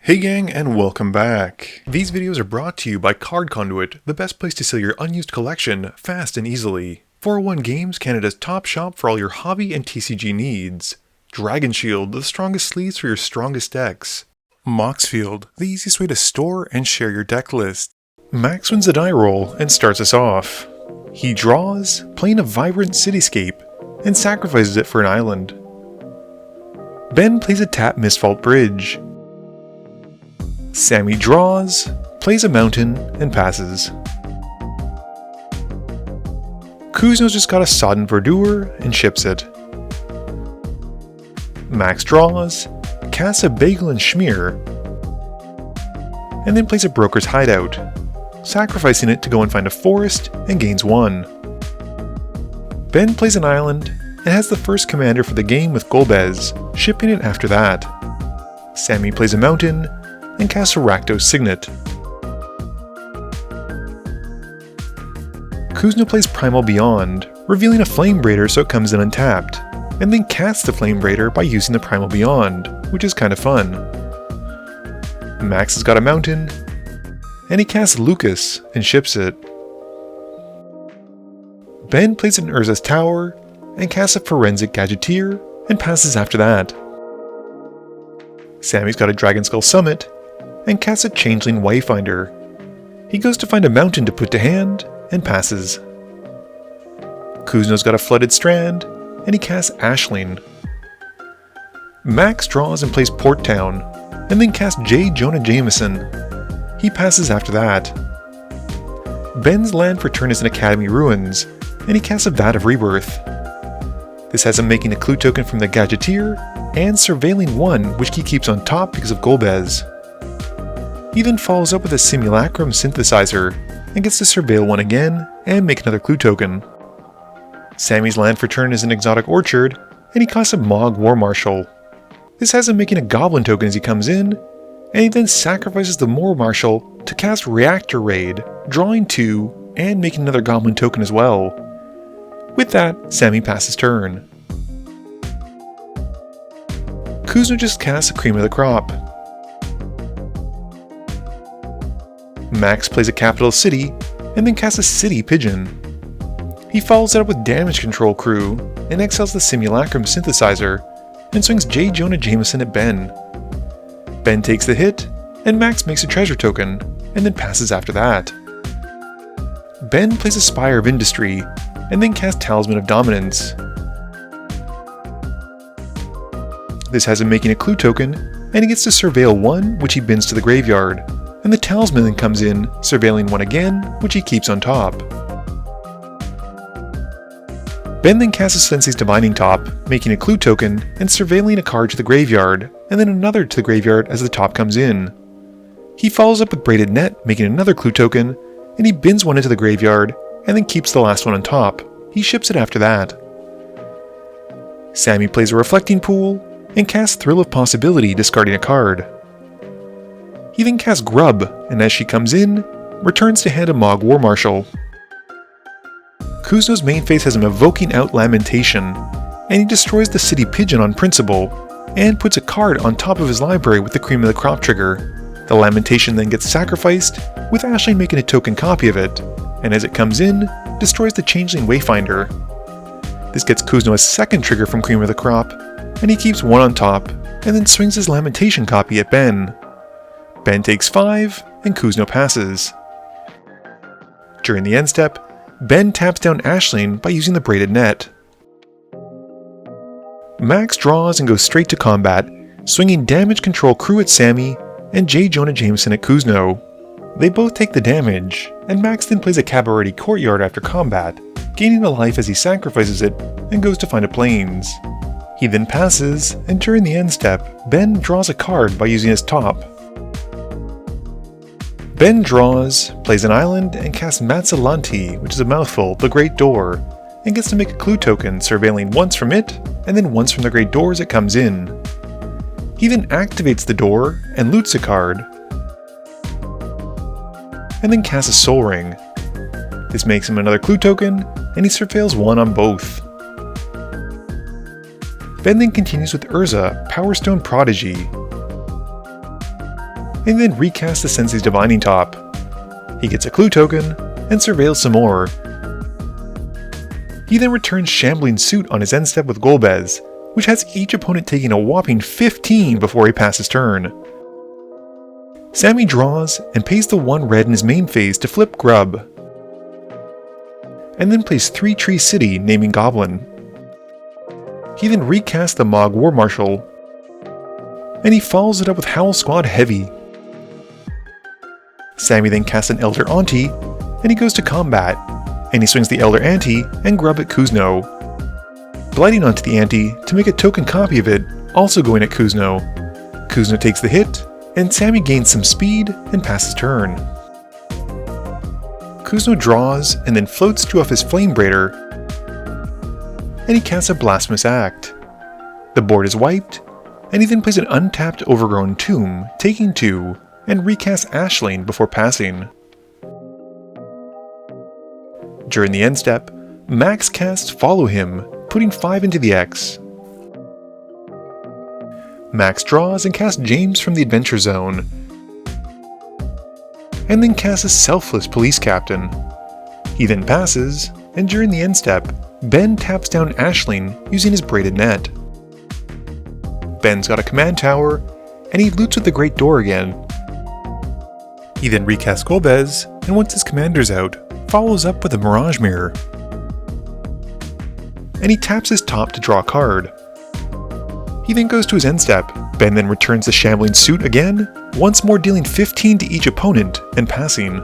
Hey gang, and welcome back. These videos are brought to you by Card Conduit, the best place to sell your unused collection fast and easily. 401 Games, Canada's top shop for all your hobby and TCG needs. Dragon Shield, the strongest sleeves for your strongest decks. Moxfield, the easiest way to store and share your deck list. Max wins the die roll and starts us off. He draws, playing a vibrant cityscape, and sacrifices it for an island. Ben plays a tap Mistvault Bridge. Sammy draws, plays a mountain, and passes. Kuzno's just got a Sodden Verdure and ships it. Max draws, casts a Bagel and Schmear, and then plays a Broker's Hideout, sacrificing it to go and find a forest and gains 1. Ben plays an island and has the first commander for the game with Golbez, shipping it after that. Sammy plays a mountain and casts a Rakdos Signet. Kuzno plays Primal Beyond, revealing a Flame Braider so it comes in untapped, and then casts the Flame Braider by using the Primal Beyond, which is kinda fun. Max has got a mountain, and he casts Lucas and ships it. Ben plays an Urza's Tower, and casts a Forensic Gadgeteer, and passes after that. Sammy's got a Dragonskull Summit, and casts a Changeling Wayfinder. He goes to find a mountain to put to hand, and passes. Kuzno's got a Flooded Strand, and he casts Ashling. Max draws and plays Port Town, and then casts J. Jonah Jameson. He passes after that. Ben's land for turn is in Academy Ruins, and he casts a Vat of Rebirth. This has him making a clue token from the Gadgeteer, and surveilling 1, which he keeps on top because of Golbez. He then follows up with a Simulacrum Synthesizer, and gets to surveil 1 again, and make another clue token. Sammy's land for turn is an Exotic Orchard, and he costs a Mog War Marshal. This has him making a Goblin token as he comes in, and he then sacrifices the War Marshal to cast Reactor Raid, drawing 2, and making another Goblin token as well. With that, Sammy passes turn. Kuzno just casts a Cream of the Crop. Max plays a Capital City, and then casts a City Pigeon. He follows it up with Damage Control Crew, and exiles the Simulacrum Synthesizer, and swings J. Jonah Jameson at Ben. Ben takes the hit, and Max makes a treasure token, and then passes after that. Ben plays a Spire of Industry, and then casts Talisman of Dominance. This has him making a clue token, and he gets to surveil 1, which he bins to the graveyard, and the Talisman then comes in, surveilling 1 again, which he keeps on top. Ben then casts a Sensei's Divining Top, making a clue token, and surveilling a card to the graveyard, and then another to the graveyard as the top comes in. He follows up with Braided Net, making another clue token, and he bins 1 into the graveyard, and then keeps the last one on top. He ships it after that. Sammy plays a Reflecting Pool, and casts Thrill of Possibility, discarding a card. He then casts Grub, and as she comes in, returns to hand a Mog War Marshal. Kuzno's main phase has him evoking out Lamentation, and he destroys the City Pigeon on principle, and puts a card on top of his library with the Cream of the Crop trigger. The Lamentation then gets sacrificed, with Ashling making a token copy of it, and as it comes in, destroys the Changeling Wayfinder. This gets Kuzno a second trigger from Cream of the Crop, and he keeps 1 on top, and then swings his Lamentation copy at Ben. Ben takes 5, and Kuzno passes. During the end step, Ben taps down Ashling by using the Braided Net. Max draws and goes straight to combat, swinging Damage Control Crew at Sammy and J. Jonah Jameson at Kuzno. They both take the damage, and Max then plays a Cabaret Courtyard after combat, gaining a life as he sacrifices it and goes to find a Plains. He then passes, and during the end step, Ben draws a card by using his top. Ben draws, plays an island, and casts Matzalanti, which is a mouthful, the Great Door, and gets to make a clue token, surveilling once from it, and then once from the Great Door as it comes in. He then activates the door, and loots a card, and then casts a Soul Ring. This makes him another clue token, and he surveils 1 on both. Ben then continues with Urza, Power Stone Prodigy. and then recasts the Sensei's Divining Top. He gets a clue token, and surveils some more. He then returns Shambling Suit on his end step with Golbez, which has each opponent taking a whopping 15 before he passes turn. Sammy draws and pays the 1 red in his main phase to flip Grub, and then plays 3 Tree City, naming Goblin. He then recasts the Mog War Marshal, and he follows it up with Howl Squad Heavy. Sammy then casts an Elder Auntie, and he goes to combat, and he swings the Elder Auntie and Grub at Kuzno, blighting onto the Auntie to make a token copy of it, also going at Kuzno. Kuzno takes the hit, and Sammy gains some speed and passes turn. Kuzno draws and then floats to off his Flame Braider, and he casts a Blasphemous Act. The board is wiped, and he then plays an untapped Overgrown Tomb, taking 2, and recasts Ashling before passing. During the end step, Max casts Follow Him, putting 5 into the X. Max draws and casts James from the Adventure Zone, and then casts a Selfless Police Captain. He then passes, and during the end step, Ben taps down Ashling using his Braided Net. Ben's got a command tower, and he loots with the Great Door again. He then recasts Golbez, and once his commander's out, follows up with a Mirage Mirror. And he taps his top to draw a card. He then goes to his end step. Ben then returns the Shambling Suit again, once more dealing 15 to each opponent and passing.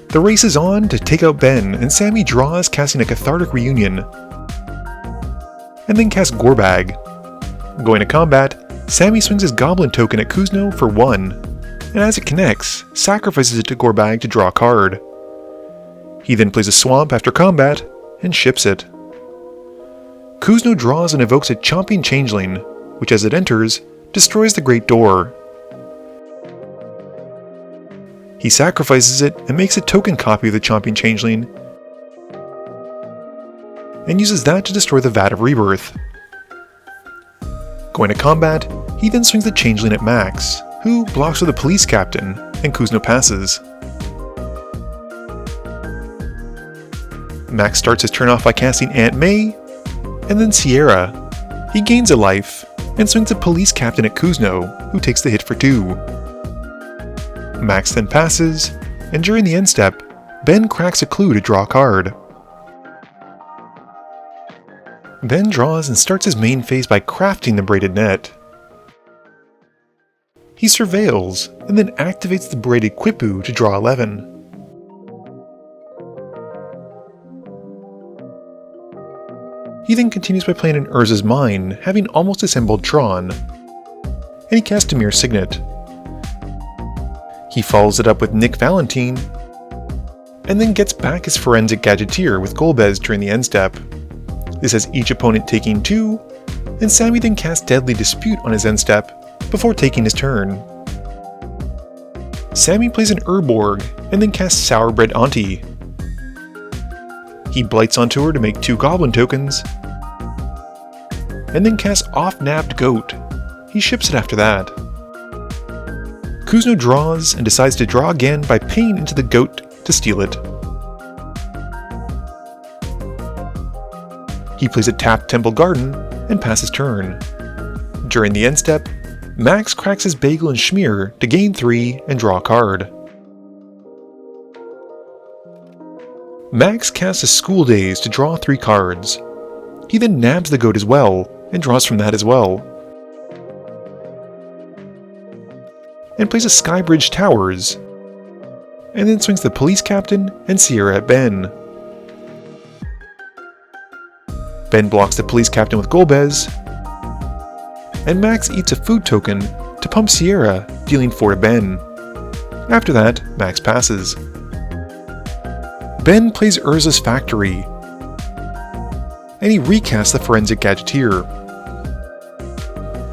The race is on to take out Ben, and Sammy draws, casting a Cathartic Reunion, and then casts Gorbag. Going to combat, Sammy swings his Goblin token at Kuzno for 1, and as it connects, sacrifices it to Gorbag to draw a card. He then plays a Swamp after combat, and ships it. Kuzno draws and evokes a Chomping Changeling, which as it enters, destroys the Great Door. He sacrifices it and makes a token copy of the Chomping Changeling, and uses that to destroy the Vat of Rebirth. Going to combat, he then swings the Changeling at Max, who blocks with a Police Captain, and Kuzno passes. Max starts his turn off by casting Aunt May, and then Sierra. He gains a life, and swings a Police Captain at Kuzno, who takes the hit for 2. Max then passes, and during the end step, Ben cracks a clue to draw a card. Ben draws and starts his main phase by crafting the Braided Net. He surveils, and then activates the Braided Quipu to draw 11. He then continues by playing in Urza's Mine, having almost assembled Tron, and he casts Demir Signet. He follows it up with Nick Valentine, and then gets back his Forensic Gadgeteer with Golbez during the end step. This has each opponent taking 2, and Sammy then casts Deadly Dispute on his end step, before taking his turn. Sammy plays an Urborg, and then casts Sourbread Auntie. He blights onto her to make 2 Goblin tokens, and then casts Off-Nabbed Goat. He ships it after that. Kuzno draws and decides to draw again by paying into the goat to steal it. He plays a tapped Temple Garden and passes turn. During the end step, Max cracks his Bagel and Schmear to gain 3 and draw a card. Max casts a School Days to draw 3 cards. He then nabs the goat as well, and draws from that as well. And plays a Skybridge Towers, and then swings the Police Captain and Sierra at Ben. Ben blocks the Police Captain with Golbez, and Max eats a food token to pump Sierra, dealing 4 to Ben. After that, Max passes. Ben plays Urza's Factory, and he recasts the Forensic Gadgeteer.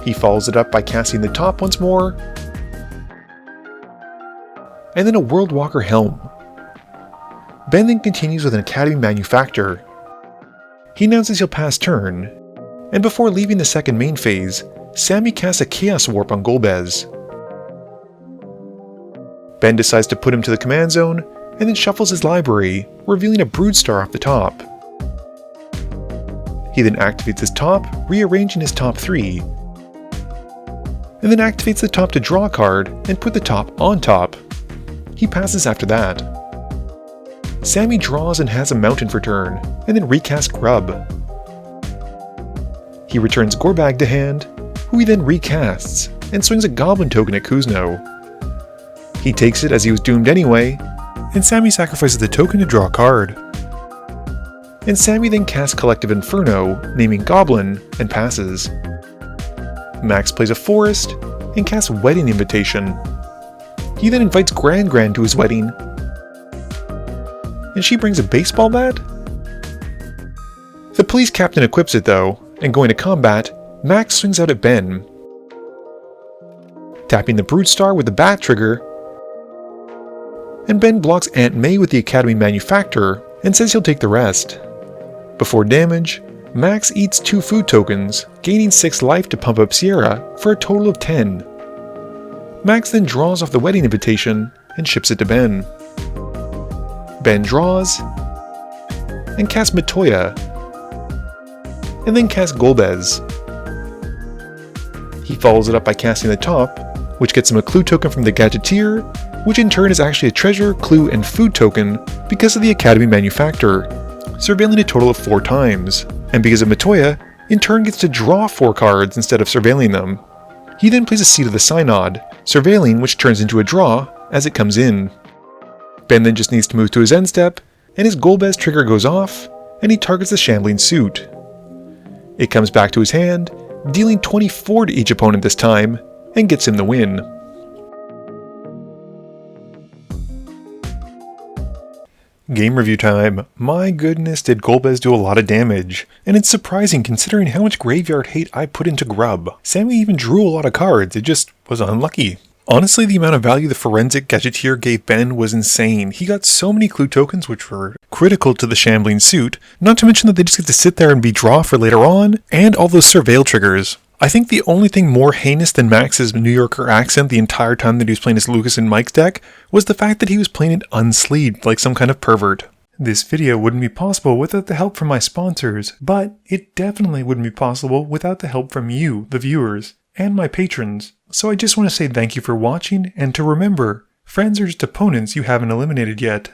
He follows it up by casting the top once more, and then a Worldwalker Helm. Ben then continues with an Academy Manufactor. He announces he'll pass turn, and before leaving the second main phase, Sammy casts a Chaos Warp on Golbez. Ben decides to put him to the command zone, and then shuffles his library, revealing a Broodstar off the top. He then activates his top, rearranging his top 3, and then activates the top to draw a card and put the top on top. He passes after that. Sammy draws and has a mountain for turn, and then recasts Grub. He returns Gorbag to hand, who he then recasts, and swings a Goblin token at Kuzno. He takes it as he was doomed anyway, and Sammy sacrifices the token to draw a card. And Sammy then casts Collective Inferno, naming Goblin, and passes. Max plays a Forest, and casts Wedding Invitation. He then invites Gran to his wedding, and she brings a baseball bat? The police captain equips it though, and going to combat, Max swings out at Ben, tapping the Broodstar with the bat trigger, and Ben blocks Aunt May with the Academy Manufacturer and says he'll take the rest. Before damage, Max eats 2 food tokens, gaining 6 life to pump up Sierra for a total of 10. Max then draws off the wedding invitation and ships it to Ben. Ben draws, and casts Matoya, and then casts Golbez. He follows it up by casting the top, which gets him a clue token from the Gadgeteer, which in turn is actually a treasure, clue, and food token because of the Academy Manufacturer, surveilling a total of 4 times, and because of Matoya, in turn gets to draw 4 cards instead of surveilling them. He then plays a Seat of the Synod, surveilling which turns into a draw as it comes in. Ben then just needs to move to his end step, and his Golbez trigger goes off, and he targets the Shambling Suit. It comes back to his hand, dealing 24 to each opponent this time, and gets him the win. Game review time. My goodness, did Golbez do a lot of damage, and it's surprising considering how much graveyard hate I put into Grub. Sammy even drew a lot of cards, it just was unlucky. Honestly, the amount of value the Forensic Gadgeteer gave Ben was insane. He got so many clue tokens which were critical to the Shambling Suit, not to mention that they just get to sit there and be draw for later on, and all those surveil triggers. I think the only thing more heinous than Max's New Yorker accent the entire time that he was playing as Lucas and Mike's deck was the fact that he was playing it unsleeved like some kind of pervert. This video wouldn't be possible without the help from my sponsors, but it definitely wouldn't be possible without the help from you, the viewers, and my patrons. So I just want to say thank you for watching, and to remember, friends are just opponents you haven't eliminated yet.